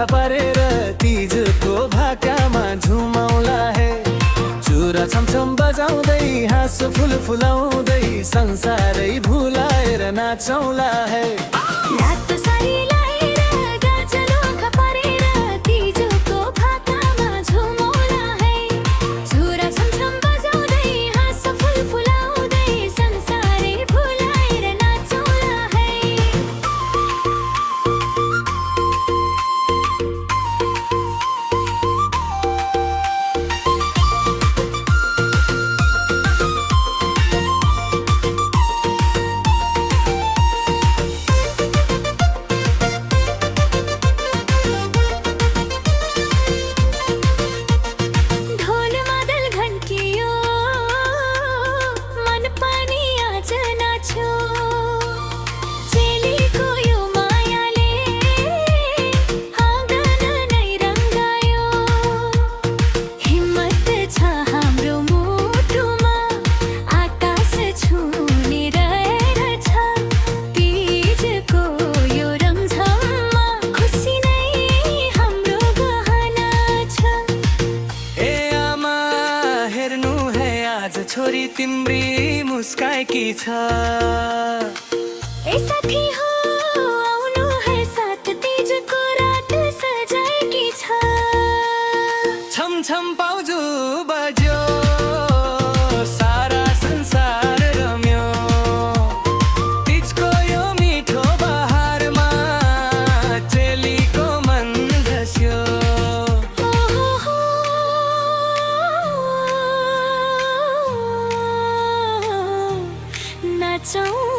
आँखा पारेर तीजको भाकामा झुमाउला है। चुरा छमछम बजाउँदै हाँसो फुल फुलाउँदै संसारै भुलाएर नाचौला है। छोरी तिम्री मुस्काएकी छ। ए साथी हो आउनु है साथ तीजको रात सजाएकी छ। छम छम पाउजु बज्यो सारा संसार रम्यो। तीजको यो मिठो बहारमा चेलीको मन धस्यो। नाचौं